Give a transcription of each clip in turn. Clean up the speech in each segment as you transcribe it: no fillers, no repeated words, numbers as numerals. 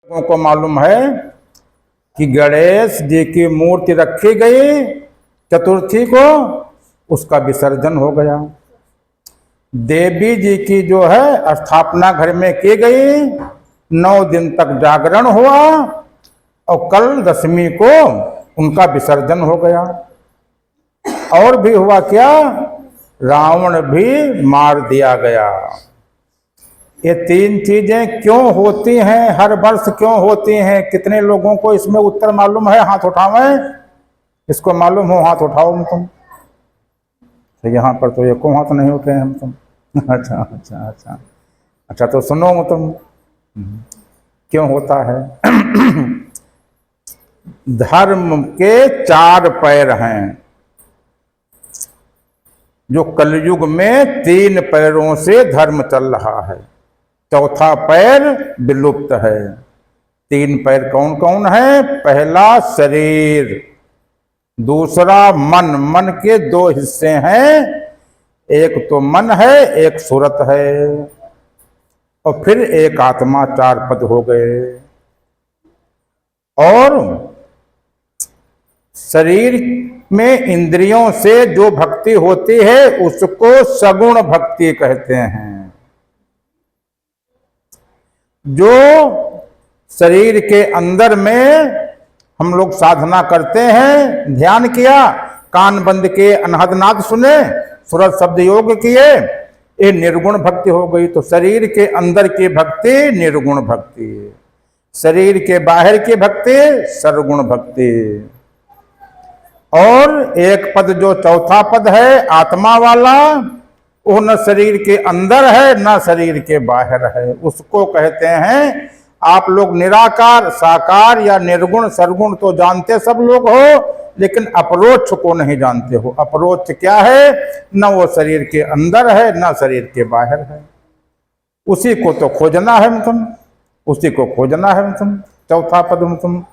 लोगों को मालूम है कि गणेश जी की मूर्ति रखी गई चतुर्थी को, उसका विसर्जन हो गया। देवी जी की जो है स्थापना घर में की गई, 9 दिन तक जागरण हुआ और कल दशमी को उनका विसर्जन हो गया। और भी हुआ क्या, रावण भी मार दिया गया। ये 3 चीजें क्यों होती हैं, हर वर्ष क्यों होती हैं? कितने लोगों को इसमें उत्तर मालूम है? हाथ उठावें। इसको मालूम हो हाथ उठाओ तुम। तो यहाँ पर तो ये को हाथ नहीं उठे हैं हम तुम। अच्छा अच्छा अच्छा अच्छा, तो सुनो तुम क्यों होता है। धर्म के 4 पैर हैं, जो कलयुग में 3 पैरों से धर्म चल रहा है, चौथा पैर विलुप्त है। 3 पैर कौन कौन है? पहला शरीर, दूसरा मन। मन के 2 हिस्से हैं, एक तो मन है, एक सूरत है, और फिर एक आत्मा। 4 पद हो गए। और शरीर में इंद्रियों से जो भक्ति होती है उसको सगुण भक्ति कहते हैं। जो शरीर के अंदर में हम लोग साधना करते हैं, ध्यान किया, कान बंद के अनहद नाद सुने, सुरत शब्द योग किए, ये निर्गुण भक्ति हो गई। तो शरीर के अंदर की भक्ति निर्गुण भक्ति, शरीर के बाहर की भक्ति सर्वगुण भक्ति। और एक पद जो चौथा पद है आत्मा वाला, वो न शरीर के अंदर है न शरीर के बाहर है, उसको कहते हैं। आप लोग निराकार, साकार या निर्गुण सरगुण तो जानते सब लोग हो, लेकिन अपरोक्ष को नहीं जानते हो। अपरोक्ष क्या है? न वो शरीर के अंदर है न शरीर के बाहर है। उसी को तो खोजना है तुम, उसी को खोजना है तुम, चौथा पद तुम।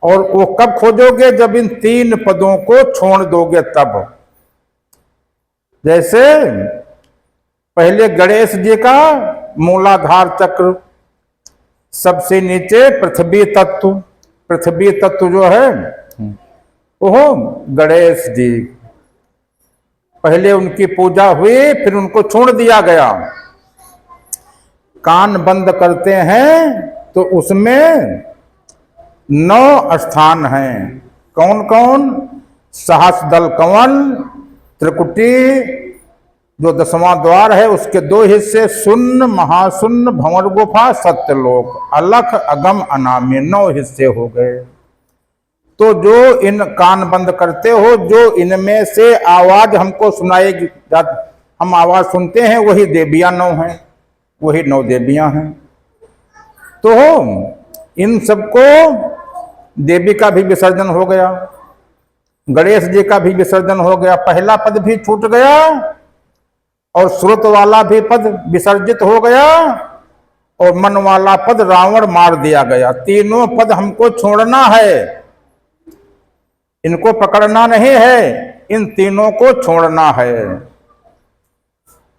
और वो कब खोजोगे? जब इन 3 पदों को छोड़ दोगे तब। जैसे पहले गणेश जी का मूलाधार चक्र, सबसे नीचे पृथ्वी तत्व, पृथ्वी तत्व जो है वो गणेश जी, पहले उनकी पूजा हुई, फिर उनको छोड़ दिया गया। कान बंद करते हैं तो उसमें 9 स्थान हैं। कौन कौन? सहस्रदल कंवल, त्रिकुटी जो 10वां द्वार है, उसके 2 हिस्से, शून्य, महाशून्य, भंवर गुफा, सत्यलोक, अलख, अगम, अनामी, 9 हिस्से हो गए। तो जो इन कान बंद करते हो, जो इनमें से आवाज हमको सुनाएगी, हम आवाज सुनते हैं, वही देवियां 9 हैं, वही 9 देवियां हैं। तो इन सबको देवी का भी विसर्जन हो गया, गणेश जी का भी विसर्जन हो गया, पहला पद भी छूट गया और श्रुत वाला भी पद विसर्जित हो गया और मन वाला पद रावण मार दिया गया। तीनों पद हमको छोड़ना है, इनको पकड़ना नहीं है, इन तीनों को छोड़ना है।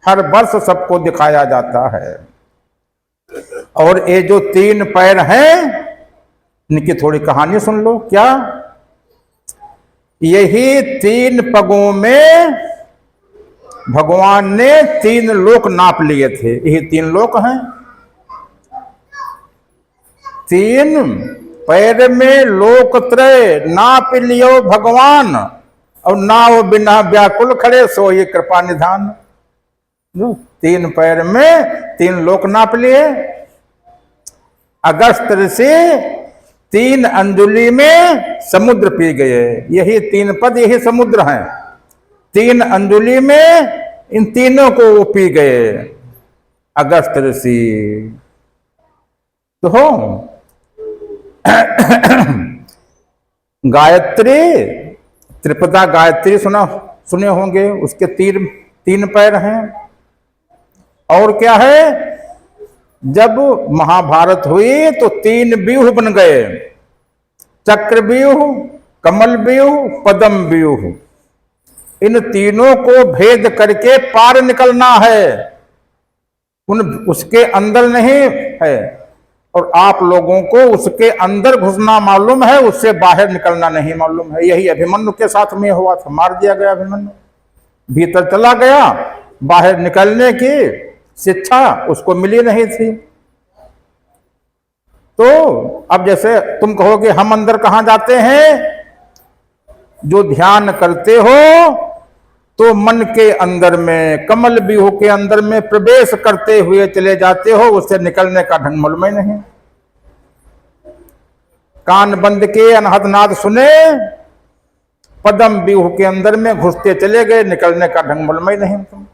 हर वर्ष सबको दिखाया जाता है। और ये जो 3 पैर हैं, इनकी थोड़ी कहानी सुन लो। क्या? यही 3 पगों में भगवान ने 3 लोक नाप लिए थे। यही 3 लोक हैं। 3 पैर में लोक त्रय नाप लियो भगवान, और नाव बिना व्याकुल खड़े सो ये कृपा निधान। जो 3 पैर में 3 लोक नाप लिए। अगस्त ऋषि 3 अंजुलि में समुद्र पी गए। यही 3 पद, यही समुद्र हैं। 3 अंजुलि में इन तीनों को वो पी गए, अगस्त ऋषि। तो हो गायत्री, त्रिपदा गायत्री सुने होंगे, उसके 3 पैर हैं। और क्या है? जब महाभारत हुई तो 3 व्यूह बन गए, चक्र व्यूह, कमल व्यूह, पद्म व्यूह। इन तीनों को भेद करके पार निकलना है, उसके अंदर नहीं है। और आप लोगों को उसके अंदर घुसना मालूम है, उससे बाहर निकलना नहीं मालूम है। यही अभिमन्यु के साथ में हुआ था, मार दिया गया अभिमन्यु, भीतर चला गया, बाहर निकलने की शिक्षा उसको मिली नहीं थी। तो अब जैसे तुम कहोगे हम अंदर कहां जाते हैं, जो ध्यान करते हो तो मन के अंदर में, कमल व्यूह के अंदर में प्रवेश करते हुए चले जाते हो, उससे निकलने का ढंग मालूम ही नहीं। कान बंद के अनहद नाद सुने, पदम व्यूह के अंदर में घुसते चले गए, निकलने का ढंग मालूम ही नहीं तुम।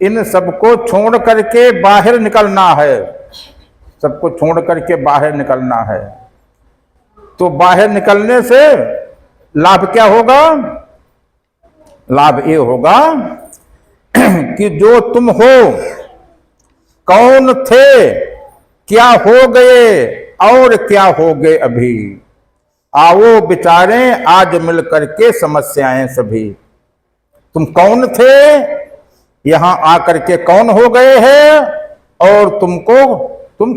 इन सबको छोड़ करके बाहर निकलना है, सबको छोड़ करके बाहर निकलना है। तो बाहर निकलने से लाभ क्या होगा? लाभ ये होगा कि जो तुम हो, कौन थे, क्या हो गए और क्या हो गए अभी, आओ विचारें आज मिल करके समस्याएं सभी। तुम कौन थे, यहां आकर के कौन हो गए हैं, और तुम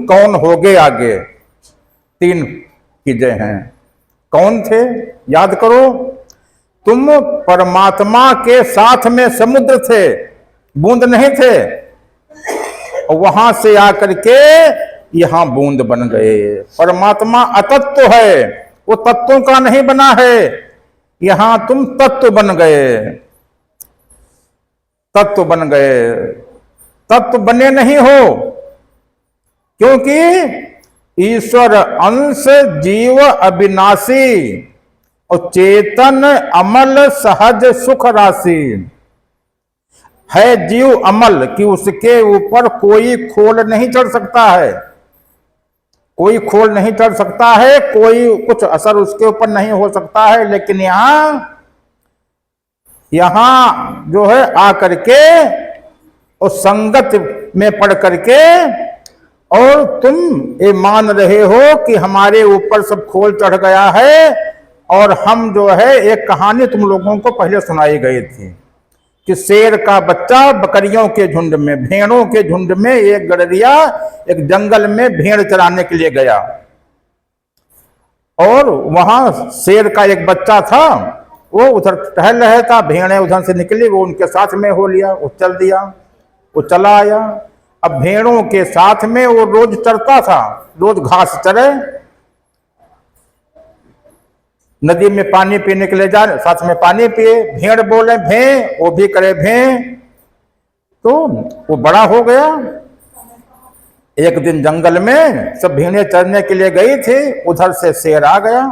कौन होगे आगे। तीन चीजें हैं। कौन थे, याद करो, तुम परमात्मा के साथ में समुद्र थे, बूंद नहीं थे, वहां से आकर के यहां बूंद बन गए। परमात्मा अतत्व है, वो तत्वों का नहीं बना है, यहां तुम तत्व बन गए, तत्व बन गए। तत्व बने नहीं हो, क्योंकि ईश्वर अंश, जीव अविनाशी और चेतन अमल सहज सुख राशि है। जीव अमल कि उसके ऊपर कोई खोल नहीं चढ़ सकता है, कोई खोल नहीं चढ़ सकता है, कोई कुछ असर उसके ऊपर नहीं हो सकता है। लेकिन यहां जो है आकर के उस संगत में पढ़ करके, और तुम ये मान रहे हो कि हमारे ऊपर सब खोल चढ़ गया है। और हम जो है, एक कहानी तुम लोगों को पहले सुनाई गई थी कि शेर का बच्चा बकरियों के झुंड में, भेड़ों के झुंड में, एक गडरिया एक जंगल में भेड़ चराने के लिए गया, और वहां शेर का एक बच्चा था, वो उधर टहल रहा था, भेड़ें उधर से निकली, वो उनके साथ में हो लिया, वो चल दिया, वो चला आया। अब भेड़ों के साथ में वो रोज चरता था, रोज घास चरे, नदी में पानी पीने के लिए जा, साथ में पानी पिए, भेड़ बोले भे, वो भी करे भे। तो वो बड़ा हो गया। एक दिन जंगल में सब भेड़ें चरने के लिए गई थी, उधर से शेर आ गया,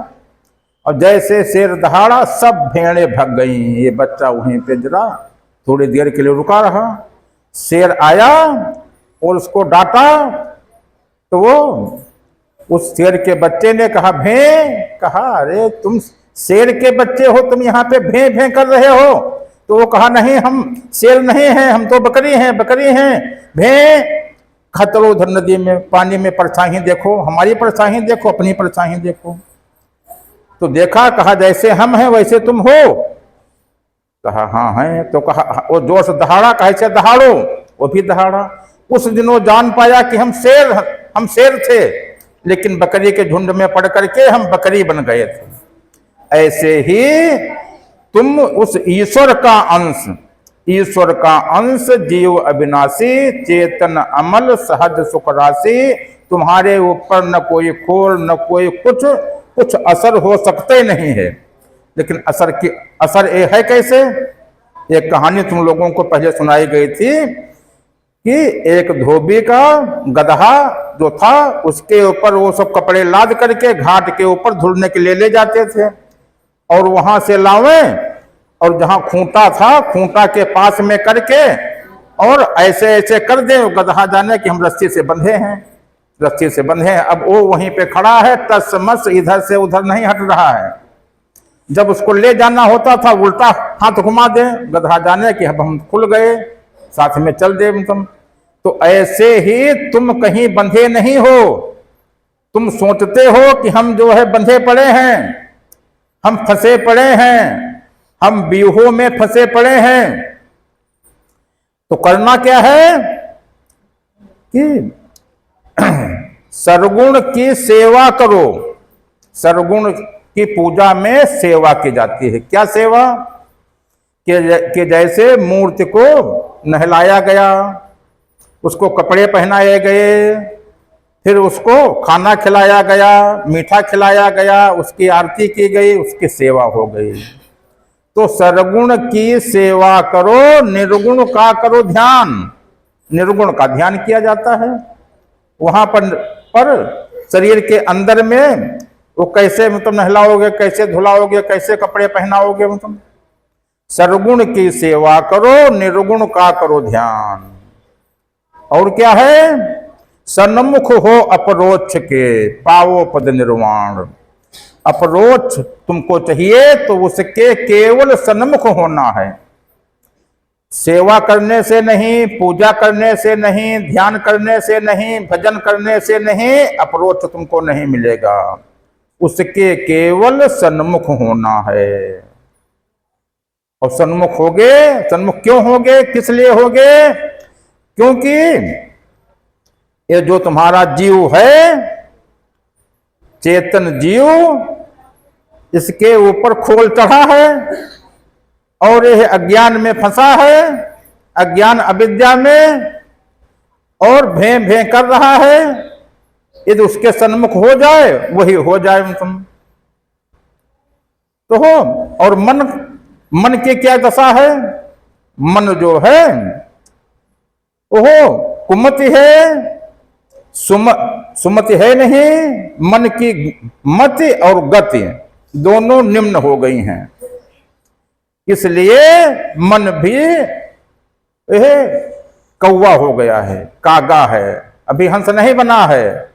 और जैसे शेर दहाड़ा सब भेड़ें भाग गई। ये बच्चा वहीं पे जरा थोड़ी देर के लिए रुका रहा। शेर आया और उसको डांटा, तो वो उस शेर के बच्चे ने कहा भे, कहा अरे तुम शेर के बच्चे हो, तुम यहाँ पे भे भे कर रहे हो। तो वो कहा नहीं, हम शेर नहीं हैं, हम तो बकरी हैं, बकरी हैं। भे, खतरो उधर नदी में पानी में परछाई देखो, हमारी परछाई देखो, अपनी परछाई देखो। तो देखा, कहा जैसे हम हैं वैसे तुम हो, कहा हाँ हैं। तो कहा, वो जोर से दहाड़ा, कैसे दहाड़ो, वो भी दहाड़ा। उस दिन वो जान पाया कि हम शेर थे, लेकिन बकरी के झुंड में पड़ करके हम बकरी बन गए थे। ऐसे ही तुम उस ईश्वर का अंश, जीव अविनाशी, चेतन अमल सहज सुख राशि, तुम्हारे ऊपर न कोई खोल न कोई कुछ असर हो सकते नहीं है। लेकिन असर ये है कैसे? एक कहानी तुम लोगों को पहले सुनाई गई थी कि एक धोबी का गधा जो था, उसके ऊपर वो सब कपड़े लाद करके घाट के ऊपर धुलने के लिए ले जाते थे, और वहां से लावे, और जहां खूंटा था, खूंटा के पास में करके और ऐसे ऐसे कर दे, गधा जाने कि हम रस्सी से बंधे हैं, रस्सी से बंधे हैं। अब वो वहीं पे खड़ा है, टस मस, इधर से उधर नहीं हट रहा है। जब उसको ले जाना होता था, उल्टा हाथ घुमा दे, गधा जाने कि अब हम खुल गए, साथ में चल दे तुम। तो ऐसे ही तुम कहीं बंधे नहीं हो। तुम सोचते हो कि हम जो है बंधे पड़े हैं, हम फंसे पड़े हैं, हम व्यूहों में फंसे पड़े हैं। तो करना क्या है कि सरगुण की सेवा करो। सरगुण की पूजा में सेवा की जाती है। क्या सेवा? कि जैसे मूर्ति को नहलाया गया, उसको कपड़े पहनाए गए, फिर उसको खाना खिलाया गया, मीठा खिलाया गया, उसकी आरती की गई, उसकी सेवा हो गई। तो सरगुण की सेवा करो, निर्गुण का करो ध्यान। निर्गुण का ध्यान किया जाता है। वहां पर शरीर के अंदर में वो कैसे मतलब नहलाओगे, कैसे धुलाओगे, कैसे कपड़े पहनाओगे, मतलब सरगुण की सेवा करो, निर्गुण का करो ध्यान। और क्या है? सन्मुख हो अपरोक्ष के, पावो पद निर्वाण। अपरोक्ष तुमको चाहिए तो उसके केवल सन्मुख होना है। सेवा करने से नहीं, पूजा करने से नहीं, ध्यान करने से नहीं, भजन करने से नहीं, अपरोक्ष तुमको नहीं मिलेगा। उसके केवल सन्मुख होना है। और सन्मुख होगे, सन्मुख क्यों होगे, किस लिए होगे? क्योंकि ये जो तुम्हारा जीव है, चेतन जीव, इसके ऊपर खोल चढ़ा है और यह अज्ञान में फंसा है, अज्ञान अविद्या में, और भें भें कर रहा है। यदि उसके सन्मुख हो जाए, वही हो जाए तुम तो हो। और मन की क्या दशा है? मन जो है वो कुमति है, सुमति है नहीं। मन की मति और गति दोनों निम्न हो गई हैं। इसलिए मन भी कौवा हो गया है, कागा है, अभी हंस नहीं बना है।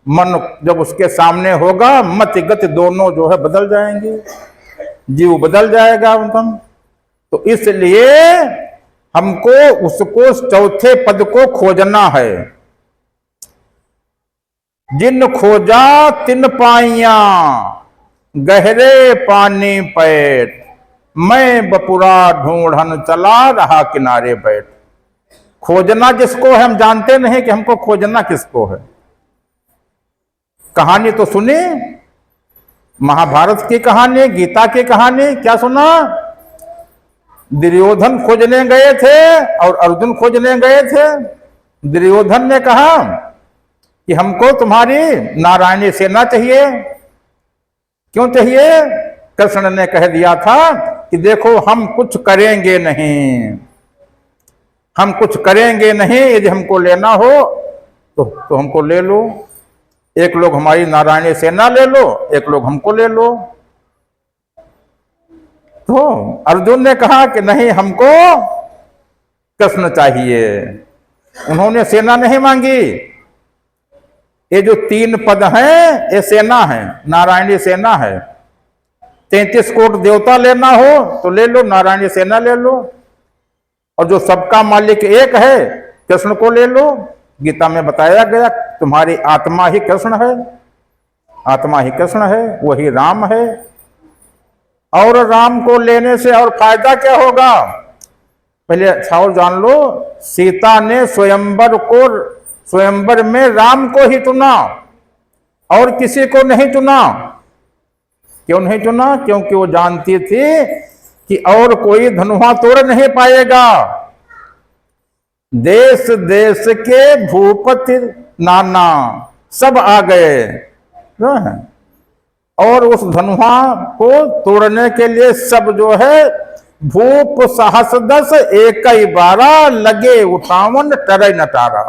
मन जब उसके सामने होगा, मति गति दोनों जो है बदल जाएंगे, जीव बदल जाएगा मतलब। तो इसलिए हमको उसको चौथे पद को खोजना है। जिन खोजा तिन पाइया, गहरे पानी पैठ, मैं बपुरा ढूंढन चला रहा किनारे बैठ। खोजना जिसको है, हम जानते नहीं कि हमको खोजना किसको है। कहानी तो सुनी, महाभारत की कहानी, गीता की कहानी, क्या सुना? दुर्योधन खोजने गए थे और अर्जुन खोजने गए थे। दुर्योधन ने कहा कि हमको तुम्हारी नारायणी सेना चाहिए। क्यों चाहिए? कृष्ण ने कह दिया था कि देखो हम कुछ करेंगे नहीं, हम कुछ करेंगे नहीं, यदि हमको लेना हो तो हमको ले लो। एक लोग हमारी नारायणी सेना ले लो, एक लोग हमको ले लो। तो अर्जुन ने कहा कि नहीं, हमको कृष्ण चाहिए। उन्होंने सेना नहीं मांगी। ये जो 3 पद हैं, ये सेना है, नारायणी सेना है। 33 कोट देवता लेना हो तो ले लो, नारायणी सेना ले लो। और जो सबका मालिक एक है, कृष्ण को ले लो। गीता में बताया गया तुम्हारी आत्मा ही कृष्ण है, आत्मा ही कृष्ण है, वही राम है। और राम को लेने से और फायदा क्या होगा? पहले और जान लो, सीता ने स्वयंवर में राम को ही चुना और किसी को नहीं चुना। क्यों नहीं चुना? क्योंकि वो जानती थी कि और कोई धनुहा तोड़ नहीं पाएगा। देश देश के भूपति नाना सब आ गए और उस धनुहा को तोड़ने के लिए सब जो है भूप सहस 10 एकई 12 लगे उठावन टरे नटारा।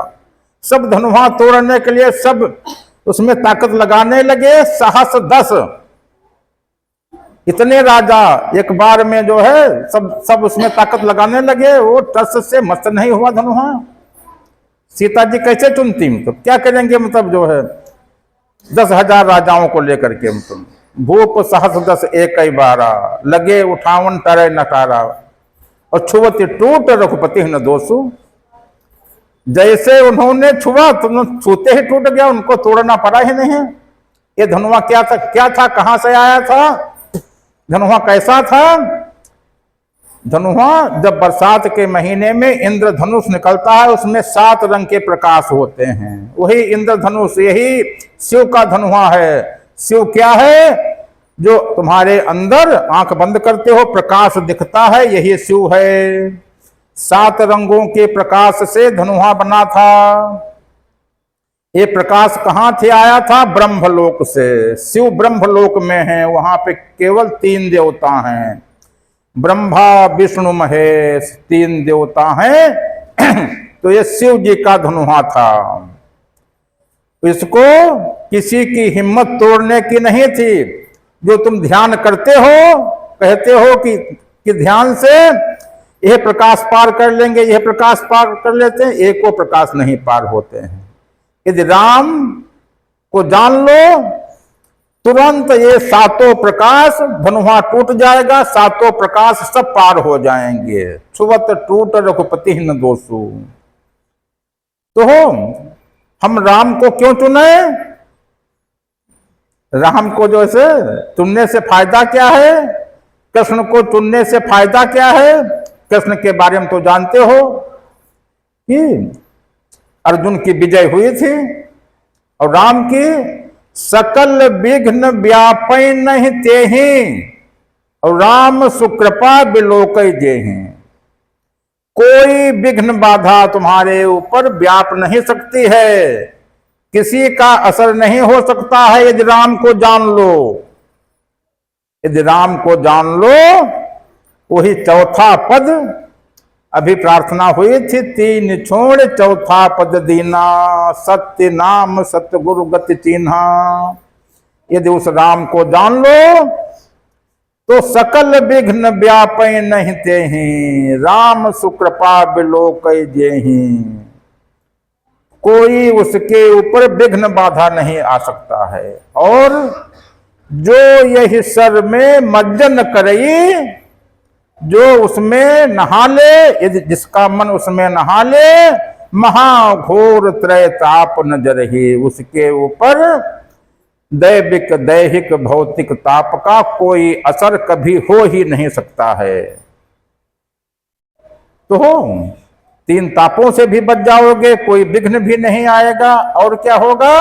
सब धनुहा तोड़ने के लिए सब उसमें ताकत लगाने लगे। सहस 10 इतने राजा एक बार में जो है सब उसमें ताकत लगाने लगे। वो टस से मस्त नहीं हुआ धनुहा। सीता जी कैसे चुनती? तो क्या करेंगे मतलब जो है 10,000 राजाओं को लेकर के मतलब भूप सहस 10 एकई 12 लगे उठावन टरे नकारा और छुवती टूट रघुपति न दोषु। जैसे उन्होंने छुआ तो छूते ही टूट गया, उनको तोड़ना पड़ा ही नहीं। ये धनुआ क्या था, कहां से आया था? धनुआ कैसा था? धनुहा जब बरसात के महीने में इंद्रधनुष निकलता है, उसमें 7 रंग के प्रकाश होते हैं। वही इंद्रधनुष, यही शिव का धनुहा है। शिव क्या है? जो तुम्हारे अंदर आंख बंद करते हो प्रकाश दिखता है, यही शिव है। 7 रंगों के प्रकाश से धनुहा बना था। ये प्रकाश कहां से आया था? ब्रह्मलोक से। शिव ब्रह्मलोक में है, वहां पे केवल 3 देवता हैं, ब्रह्मा विष्णु महेश, 3 देवता हैं। तो ये शिव जी का धनुहा था। इसको किसी की हिम्मत तोड़ने की नहीं थी। जो तुम ध्यान करते हो, कहते हो कि ध्यान से यह प्रकाश पार कर लेंगे, यह प्रकाश पार कर लेते हैं, एक वो प्रकाश नहीं पार होते हैं। यदि राम को जान लो, तुरंत ये 7 प्रकाश, धनुहा टूट जाएगा, 7 प्रकाश सब पार हो जाएंगे। छुवत टूट रघुपति न दोषु। तो हम राम को क्यों चुने? राम को जो है चुनने से फायदा क्या है? कृष्ण को चुनने से फायदा क्या है? कृष्ण के बारे में तो जानते हो कि अर्जुन की विजय हुई थी, और राम की सकल विघ्न व्यापै नहीं तेहि, और राम सुकृपा बिलोकै जेहि। कोई विघ्न बाधा तुम्हारे ऊपर व्याप नहीं सकती है, किसी का असर नहीं हो सकता है यदि राम को जान लो। यदि राम को जान लो, वही चौथा पद अभी प्रार्थना हुई थी, 3 छोड़ चौथा पद दीना, सत्य नाम सतगुरु गति चीन्हा। यदि उस राम को जान लो तो सकल विघ्न व्यापै नहीं तेहि, राम सुकृपा बिलोकै जेहि। कोई उसके ऊपर विघ्न बाधा नहीं आ सकता है। और जो यही सर में मज्जन करई, जो उसमें नहा ले, यदि जिसका मन उसमें नहा ले, महाघोर त्रय ताप न जरहि। उसके ऊपर दैविक दैहिक भौतिक ताप का कोई असर कभी हो ही नहीं सकता है। तो 3 तापों से भी बच जाओगे, कोई विघ्न भी नहीं आएगा। और क्या होगा?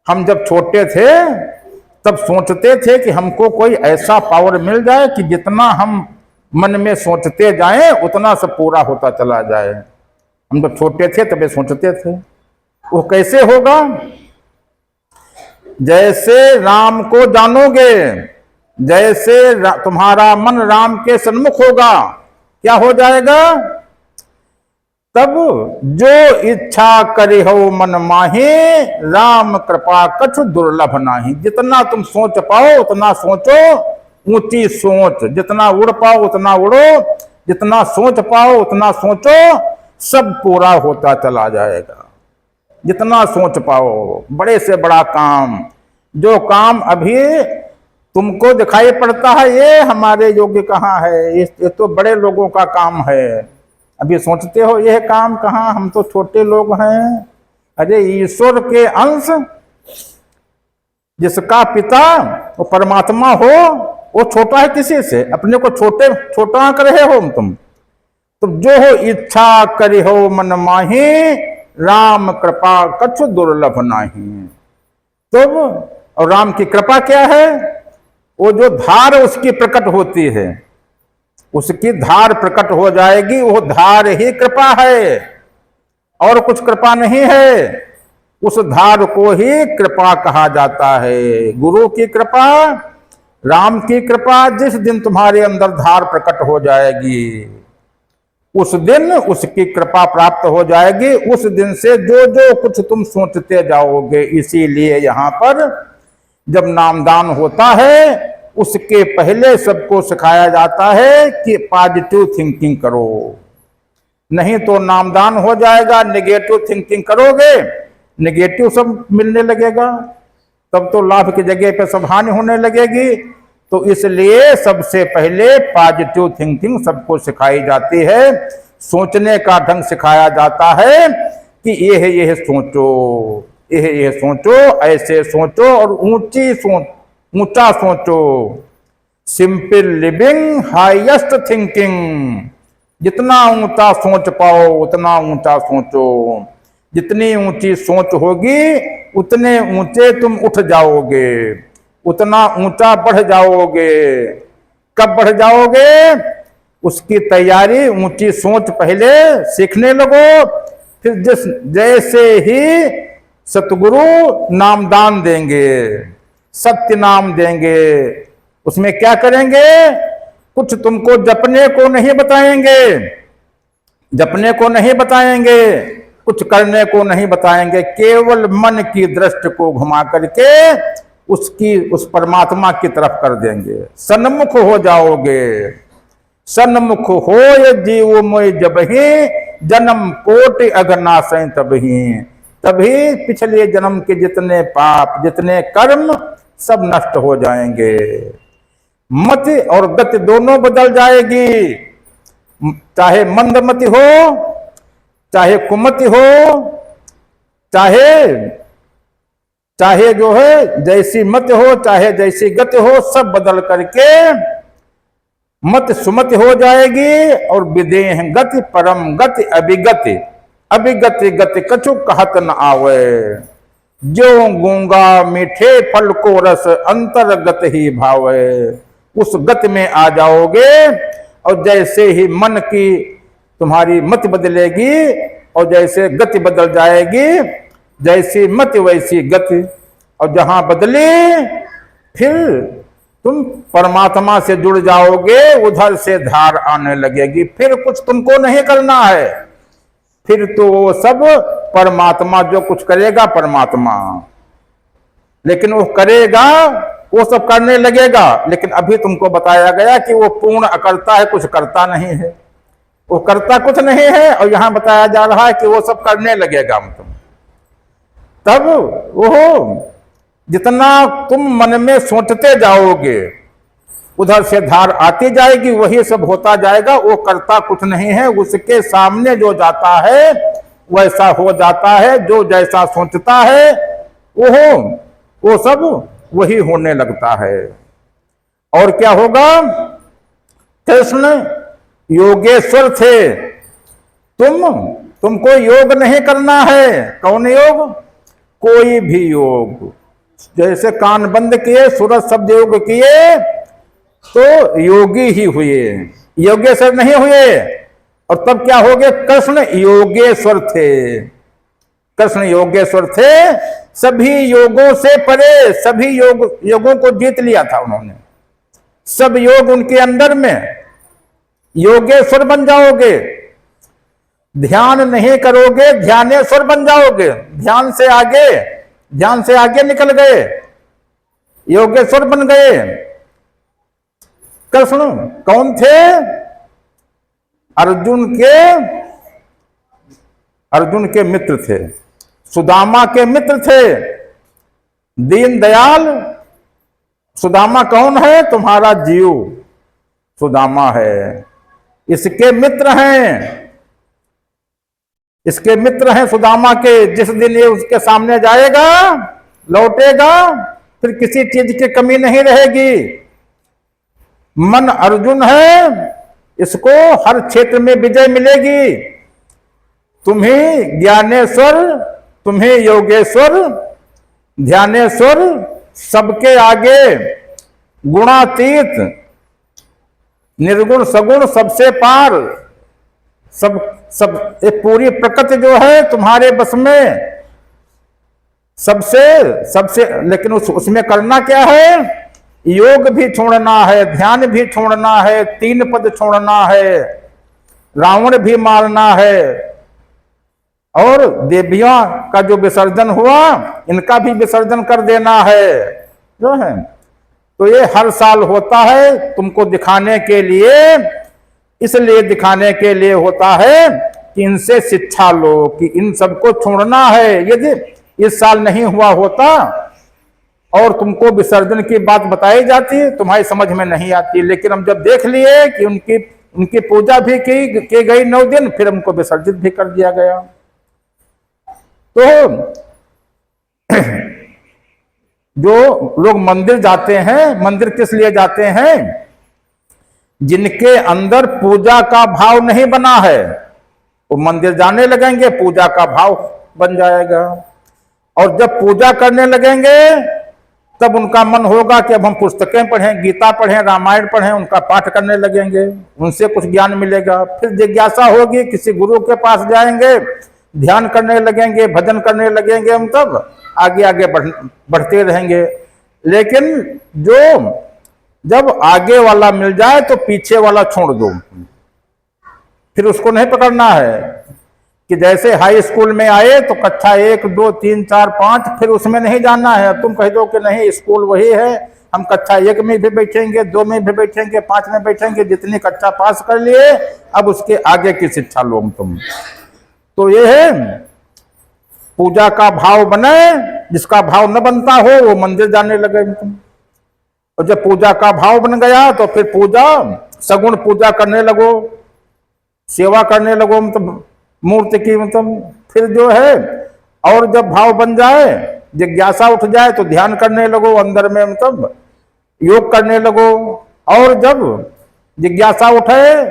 हम जब छोटे थे तब सोचते थे कि हमको कोई ऐसा पावर मिल जाए कि जितना हम मन में सोचते जाएं उतना सब पूरा होता चला जाए। हम जब छोटे थे तब सोचते थे। वो कैसे होगा? जैसे राम को जानोगे, जैसे तुम्हारा मन राम के सन्मुख होगा, क्या हो जाएगा? तब जो इच्छा करे हो मन माही, राम कृपा कछु दुर्लभ नाही। जितना तुम सोच पाओ उतना सोचो, ऊंची सोच, जितना उड़ पाओ उतना उड़ो, जितना सोच पाओ उतना सोचो, सब पूरा होता चला जाएगा। जितना सोच पाओ, बड़े से बड़ा काम, जो काम अभी तुमको दिखाई पड़ता है ये हमारे योग्य कहाँ है, ये तो बड़े लोगों का काम है। अभी सोचते हो यह काम कहाँ, हम तो छोटे लोग हैं। अरे ईश्वर के अंश, जिसका पिता वो परमात्मा हो, वो छोटा है किसी से? अपने को छोटा कर रहे हो तुम। तो जो हो इच्छा करी हो मन माही, राम कृपा कछु दुर्लभ नाही। तो और राम की कृपा क्या है? वो जो धार उसकी प्रकट होती है, उसकी धार प्रकट हो जाएगी, वो धार ही कृपा है और कुछ कृपा नहीं है। उस धार को ही कृपा कहा जाता है। गुरु की कृपा, राम की कृपा, जिस दिन तुम्हारे अंदर धार प्रकट हो जाएगी उस दिन उसकी कृपा प्राप्त हो जाएगी। उस दिन से जो जो कुछ तुम सोचते जाओगे। इसीलिए यहाँ पर जब नामदान होता है उसके पहले सबको सिखाया जाता है कि पॉजिटिव थिंकिंग करो, नहीं तो नामदान हो जाएगा। नेगेटिव थिंकिंग करोगे, नेगेटिव सब मिलने लगेगा, तब तो लाभ की जगह पे सब हानि होने लगेगी। तो इसलिए सबसे पहले पॉजिटिव थिंकिंग सबको सिखाई जाती है। सोचने का ढंग सिखाया जाता है कि यह सोचो, यह सोचो, ऐसे सोचो और ऊंचा सोचो। Simple living, highest thinking. जितना ऊंचा सोच पाओ उतना ऊंचा सोचो। जितनी ऊंची सोच होगी उतने ऊंचे तुम उठ जाओगे, उतना ऊंचा बढ़ जाओगे। कब बढ़ जाओगे? उसकी तैयारी, ऊंची सोच पहले सीखने लगो। फिर जैसे ही सतगुरु नामदान देंगे, सत्य नाम देंगे, उसमें क्या करेंगे? कुछ तुमको जपने को नहीं बताएंगे, जपने को नहीं बताएंगे, कुछ करने को नहीं बताएंगे। केवल मन की दृष्टि को घुमा करके उस परमात्मा की तरफ कर देंगे। सन्मुख हो जाओगे। सन्मुख हो ये जीव मोय जब ही, जन्म कोटि अघनाशय तभी। तभी पिछले जन्म के जितने पाप, जितने कर्म सब नष्ट हो जाएंगे। मति और गति दोनों बदल जाएगी। चाहे मंदमति हो, चाहे कुमति हो, चाहे जो है जैसी मति हो, चाहे जैसी गति हो, सब बदल करके मत सुमति हो जाएगी। और विदेह गति परम गति अभिगति, अभिगति गति कछु कहत न आवे। जो गूंगा मीठे फल को रस अंतर्गत ही भावे। उस गति में आ जाओगे और जैसे ही मन की तुम्हारी मति बदलेगी और जैसे गति बदल जाएगी, जैसी मति वैसी गति। और जहां बदली फिर तुम परमात्मा से जुड़ जाओगे, उधर से धार आने लगेगी। फिर कुछ तुमको नहीं करना है, फिर तो वो सब परमात्मा जो कुछ करेगा परमात्मा, लेकिन वो करेगा, वो सब करने लगेगा। लेकिन अभी तुमको बताया गया कि वो पूर्ण अकर्ता है, कुछ करता नहीं है, वो करता कुछ नहीं है। और यहां बताया जा रहा है कि वो सब करने लगेगा। तुम तब वो जितना तुम मन में सोचते जाओगे उधर से धार आती जाएगी, वही सब होता जाएगा। वो करता कुछ नहीं है, उसके सामने जो जाता है वैसा हो जाता है। जो जैसा सोचता है वो सब वही होने लगता है। और क्या होगा? कृष्ण योगेश्वर थे। तुमको योग नहीं करना है। कौन योग? कोई भी योग। जैसे कान बंद किए, सूरज शब्द योग किए तो योगी ही हुए, योगेश्वर नहीं हुए। और तब क्या हो गए? कृष्ण योगेश्वर थे। कृष्ण योगेश्वर थे, सभी योगों से परे, सभी योगों को जीत लिया था उन्होंने। सब योग उनके अंदर में। योगेश्वर बन जाओगे। ध्यान नहीं करोगे, ध्यानेश्वर बन जाओगे। ध्यान से आगे निकल गए, योगेश्वर बन गए। कृष्ण कौन थे? अर्जुन के मित्र थे, सुदामा के मित्र थे। दीन दयाल सुदामा कौन है? तुम्हारा जीव सुदामा है, इसके मित्र हैं। इसके मित्र हैं सुदामा के। जिस दिन ये उसके सामने जाएगा, लौटेगा, फिर किसी चीज की कमी नहीं रहेगी। मन अर्जुन है, इसको हर क्षेत्र में विजय मिलेगी। तुम्हें ज्ञानेश्वर, तुम्हें योगेश्वर, ध्यानेश्वर, सबके आगे गुणातीत, निर्गुण सगुण, सबसे पार, सब ये पूरी प्रकृति जो है तुम्हारे बस में, सबसे। लेकिन उसमें करना क्या है? योग भी छोड़ना है, ध्यान भी छोड़ना है, 3 पद छोड़ना है, रावण भी मारना है, और देवियों का जो विसर्जन हुआ इनका भी विसर्जन कर देना है जो है। तो ये हर साल होता है तुमको दिखाने के लिए, इसलिए दिखाने के लिए होता है कि इनसे शिक्षा लो कि इन सबको छोड़ना है। यदि इस साल नहीं हुआ होता और तुमको विसर्जन की बात बताई जाती, तुम्हारी समझ में नहीं आती। लेकिन हम जब देख लिए कि उनकी पूजा भी की गई 9 दिन, फिर हमको विसर्जित भी कर दिया गया। तो जो लोग मंदिर जाते हैं, मंदिर किस लिए जाते हैं? जिनके अंदर पूजा का भाव नहीं बना है वो मंदिर जाने लगेंगे, पूजा का भाव बन जाएगा। और जब पूजा करने लगेंगे तब उनका मन होगा कि अब हम पुस्तकें पढ़ें, गीता पढ़ें, रामायण पढ़ें, उनका पाठ करने लगेंगे, उनसे कुछ ज्ञान मिलेगा। फिर जिज्ञासा होगी, किसी गुरु के पास जाएंगे, ध्यान करने लगेंगे, भजन करने लगेंगे, हम तब आगे आगे बढ़ते रहेंगे। लेकिन जो जब आगे वाला मिल जाए तो पीछे वाला छोड़ दो, फिर उसको नहीं पकड़ना है। कि जैसे हाई स्कूल में आए तो कक्षा 1, 2, 3, 4, 5, फिर उसमें नहीं जाना है। तुम कह दो कि नहीं स्कूल वही है, हम कक्षा 1 में भी बैठेंगे, 2 में भी बैठेंगे, 5 में बैठेंगे, जितनी कक्षा पास कर लिए अब उसके आगे की शिक्षा लो तुम। तो ये है पूजा का भाव बने, जिसका भाव न बनता हो वो मंदिर जाने लगे तुम। और जब पूजा का भाव बन गया तो फिर पूजा सगुण पूजा करने लगो, सेवा करने लगो, मतलब मूर्ति की, मतलब फिर जो है। और जब भाव बन जाए, जिज्ञासा उठ जाए तो ध्यान करने लगो अंदर में, मतलब योग करने लगो। और जब जिज्ञासा उठे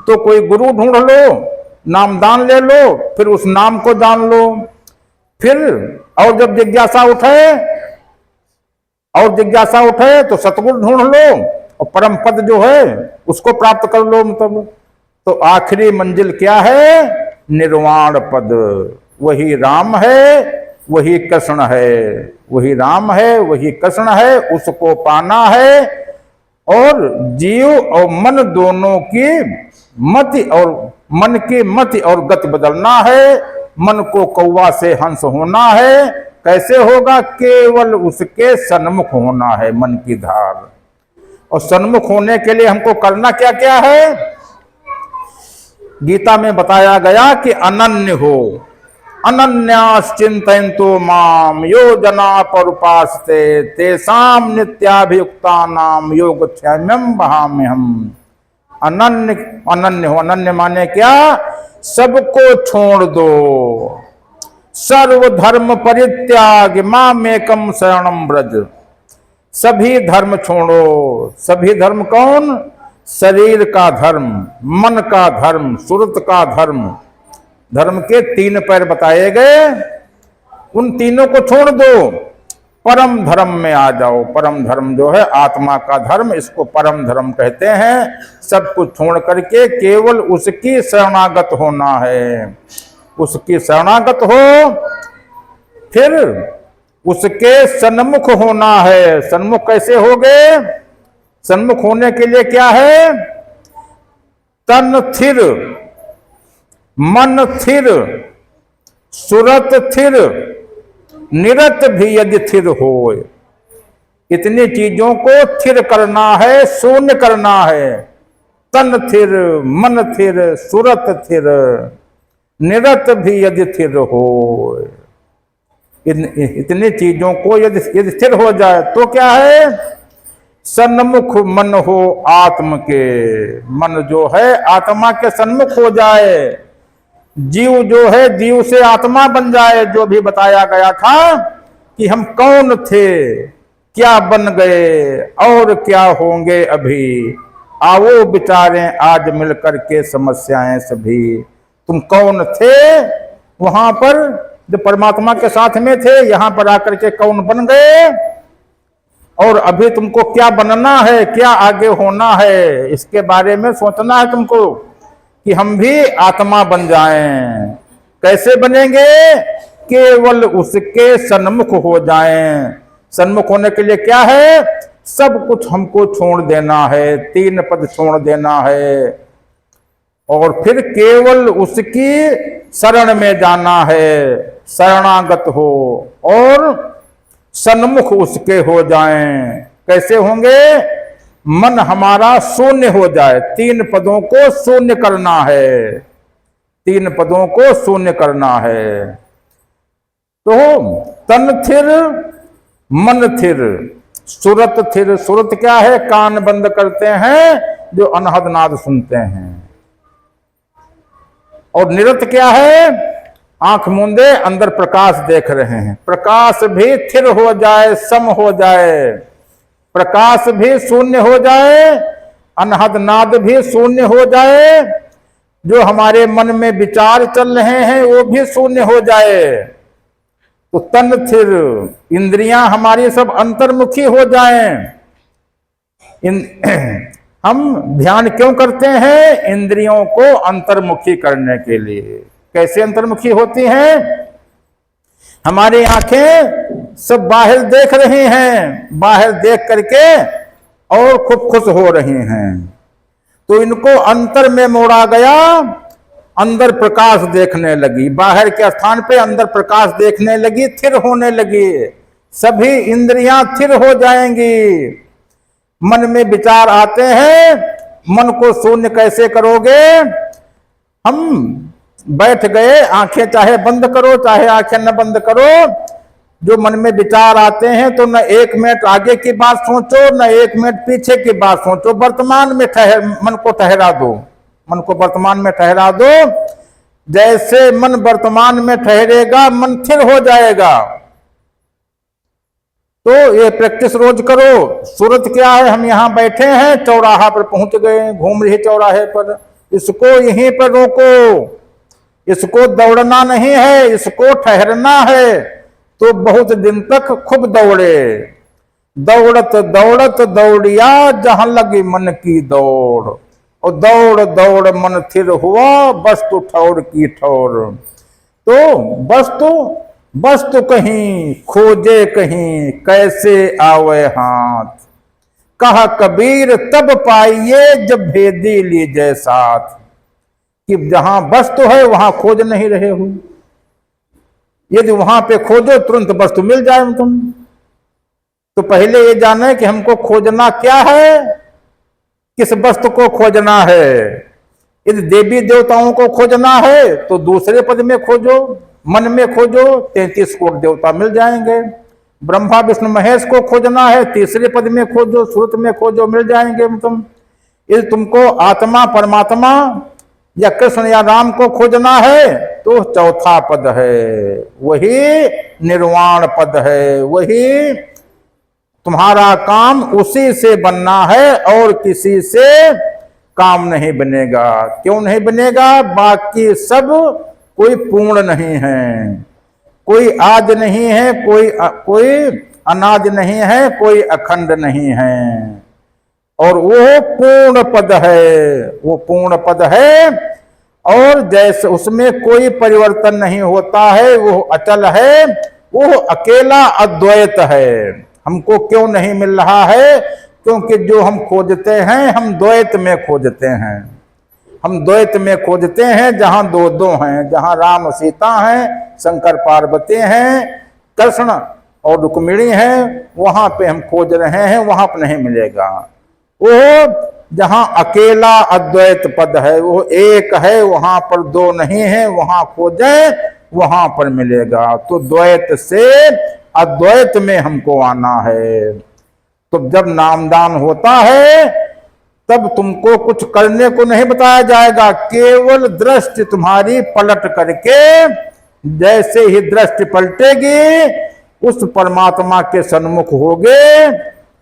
तो कोई गुरु ढूंढ लो, नामदान ले लो, फिर उस नाम को जान लो। फिर और जब जिज्ञासा उठे तो सतगुरु ढूंढ लो और परम पद जो है उसको प्राप्त कर लो, मतलब। तो आखिरी मंजिल क्या है? निर्वाण पद। वही राम है, वही कृष्ण है, वही राम है, वही कृष्ण है, उसको पाना है। और जीव और मन दोनों की मति और मन की मति और गति बदलना है। मन को कौवा से हंस होना है। कैसे होगा? केवल उसके सन्मुख होना है, मन की धार। और सन्मुख होने के लिए हमको करना क्या क्या है? गीता में बताया गया कि अनन्य हो। अनन्याश्चिन्तयन्तो माम यो जना परुपास्ते तेषां नित्याभियुक्तानां योगक्षेमं वहाम्यहम्। अनन्य हो। अनन्य माने क्या? सबको छोड़ दो। सर्वधर्म परित्याग मामेकं शरणं व्रज। सभी धर्म छोड़ो। सभी धर्म कौन? शरीर का धर्म, मन का धर्म, सुरत का धर्म। धर्म के 3 पैर बताए गए, उन तीनों को छोड़ दो, परम धर्म में आ जाओ। परम धर्म जो है आत्मा का धर्म, इसको परम धर्म कहते हैं। सब कुछ छोड़ करके केवल उसकी शरणागत होना है। उसकी शरणागत हो, फिर उसके सन्मुख होना है। सन्मुख कैसे हो गए? सन्मुख होने के लिए क्या है? तन थिर, मन थिर, सुरत थिर, निरत भी यदि थिर हो। इतनी चीजों को थिर करना है, शून्य करना है। तन थिर, मन थिर, सुरत थिर, निरत भी यदि थिर हो। इतनी चीजों को यदि स्थिर हो जाए तो क्या है? सन्मुख मन हो आत्म के। मन जो है आत्मा के सन्मुख हो जाए। जीव जो है जीव से आत्मा बन जाए। जो भी बताया गया था कि हम कौन थे, क्या बन गए और क्या होंगे अभी। आओ विचारें आज मिलकर के समस्याएं सभी। तुम कौन थे वहां पर जो परमात्मा के साथ में थे, यहां पर आकर के कौन बन गए, और अभी तुमको क्या बनना है, क्या आगे होना है, इसके बारे में सोचना है तुमको कि हम भी आत्मा बन जाएं। कैसे बनेंगे? केवल उसके सन्मुख हो जाएं। सन्मुख होने के लिए क्या है? सब कुछ हमको छोड़ देना है, 3 पद छोड़ देना है, और फिर केवल उसकी शरण में जाना है। शरणागत हो और सन्मुख उसके हो जाएं। कैसे होंगे? मन हमारा शून्य हो जाए। 3 पदों को शून्य करना है। 3 पदों को शून्य करना है। तो तन थिर, मन थिर, सुरत थिर। सुरत क्या है? कान बंद करते हैं जो अनहद नाद सुनते हैं। और निरत क्या है? आंख मूंदे अंदर प्रकाश देख रहे हैं। प्रकाश भी थिर हो जाए, सम हो जाए, प्रकाश भी शून्य हो जाए, अनहद नाद भी शून्य हो जाए, जो हमारे मन में विचार चल रहे हैं वो भी शून्य हो जाए, तो तन थिर, इंद्रियां हमारी सब अंतर्मुखी हो जाएं। हम ध्यान क्यों करते हैं? इंद्रियों को अंतर्मुखी करने के लिए। कैसे अंतर्मुखी होती हैं? हमारी आंखें सब बाहर देख रही हैं, बाहर देख करके और खूब खुश हो रही हैं, तो इनको अंतर में मोड़ा गया, अंदर प्रकाश देखने लगी, बाहर के स्थान पे अंदर प्रकाश देखने लगी, थिर होने लगी, सभी इंद्रियां थिर हो जाएंगी। मन में विचार आते हैं, मन को शून्य कैसे करोगे? हम बैठ गए, आंखें चाहे बंद करो चाहे आंखें न बंद करो, जो मन में विचार आते हैं तो न 1 मिनट आगे की बात सोचो, न 1 मिनट पीछे की बात सोचो, वर्तमान में मन को ठहरा दो, मन को वर्तमान में ठहरा दो। जैसे मन वर्तमान में ठहरेगा, मन थिर हो जाएगा। तो ये प्रैक्टिस रोज करो। सूरत क्या है? हम यहां बैठे हैं, चौराहा पर पहुंच गए, घूम रहे चौराहे पर, इसको यहीं पर रोको, इसको दौड़ना नहीं है, इसको ठहरना है। तो बहुत दिन तक खूब दौड़े, दौड़त दौड़त दौड़िया जहां लगी मन की दौड़, और दौड़ दौड़ मन थिर हुआ, वस्तु ठौर की ठौर। तो वस्तु कहीं खोजे कहीं, कैसे आवे हाथ, कहा कबीर तब पाइए जब भेदी लीजिए साथ। कि जहां वस्तु है वहां खोज नहीं रहे हो, यदि वहां पे खोजो तुरंत वस्तु मिल जाए तुम। तो पहले ये जाने कि हमको खोजना क्या है, किस वस्तु को खोजना है। यदि देवी देवताओं को खोजना है तो दूसरे पद में खोजो, मन में खोजो, 33 कोट देवता मिल जाएंगे। ब्रह्मा विष्णु महेश को खोजना है, तीसरे पद में खोजो, श्रुत में खोजो, मिल जाएंगे तुम। यदि तुमको आत्मा परमात्मा या कृष्ण या राम को खोजना है तो चौथा पद है, वही निर्वाण पद है, वही तुम्हारा काम उसी से बनना है और किसी से काम नहीं बनेगा। क्यों नहीं बनेगा? बाकी सब कोई पूर्ण नहीं है, कोई आद नहीं है, कोई अनाज नहीं है, कोई अखंड नहीं है, और वो पूर्ण पद है, वो पूर्ण पद है। और जैसे उसमें कोई परिवर्तन नहीं होता है, वो अचल है, वो अकेला अद्वैत है। हमको क्यों नहीं मिल रहा है? क्योंकि जो हम खोजते हैं हम द्वैत में खोजते हैं, हम द्वैत में खोजते हैं जहां दो हैं, जहां राम सीता हैं, शंकर पार्वती हैं, कृष्ण और रुक्मिणी हैं, वहां पे हम खोज रहे हैं, वहां पर नहीं मिलेगा। वो जहां अकेला अद्वैत पद है, वो एक है, वहां पर दो नहीं है, वहां खोजे वहां पर मिलेगा। तो द्वैत से अद्वैत में हमको आना है। तो जब नामदान होता है तब तुमको कुछ करने को नहीं बताया जाएगा, केवल दृष्टि तुम्हारी पलट करके, जैसे ही दृष्टि पलटेगी उस परमात्मा के सन्मुख होगे।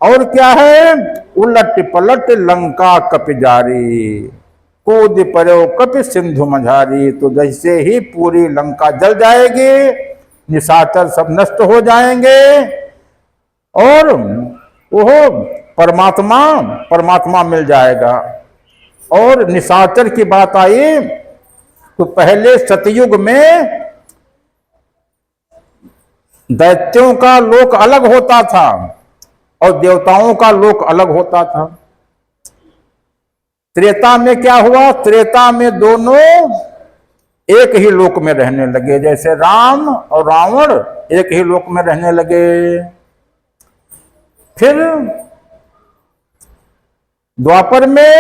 और क्या है? उलट पलट लंका कपि जारी, कूद परो कपि सिंधु मझारी। तो जैसे ही पूरी लंका जल जाएगी, निशाचर सब नष्ट हो जाएंगे, और वो परमात्मा मिल जाएगा। और निशाचर की बात आई तो पहले सतयुग में दैत्यों का लोक अलग होता था और देवताओं का लोक अलग होता था। त्रेता में क्या हुआ? त्रेता में दोनों एक ही लोक में रहने लगे, जैसे राम और रावण एक ही लोक में रहने लगे। फिर द्वापर में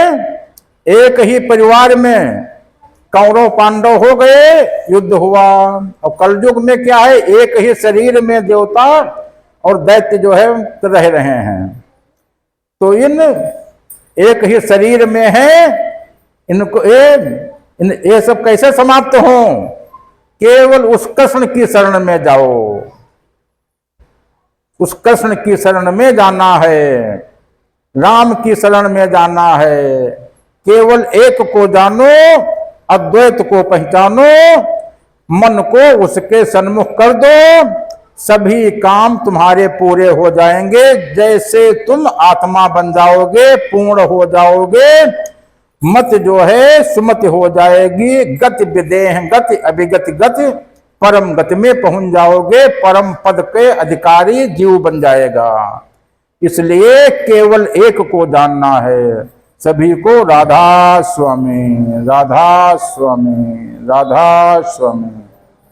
एक ही परिवार में कौरव पांडव हो गए, युद्ध हुआ। और कलयुग में क्या है? एक ही शरीर में देवता और दैत्य जो है रह रहे हैं। तो इन एक ही शरीर में है, इनको ये सब कैसे समाप्त हों? केवल उस कृष्ण की शरण में जाओ, उस कृष्ण की शरण में जाना है, राम की शरण में जाना है। केवल एक को जानो, अद्वैत को पहचानो, मन को उसके सन्मुख कर दो, सभी काम तुम्हारे पूरे हो जाएंगे। जैसे तुम आत्मा बन जाओगे, पूर्ण हो जाओगे, मत जो है सुमति हो जाएगी, गति विदेह गति अभिगति गति, परम गति में पहुंच जाओगे, परम पद के अधिकारी जीव बन जाएगा। इसलिए केवल एक को जानना है। सभी को राधा स्वामी, राधा स्वामी, राधा स्वामी।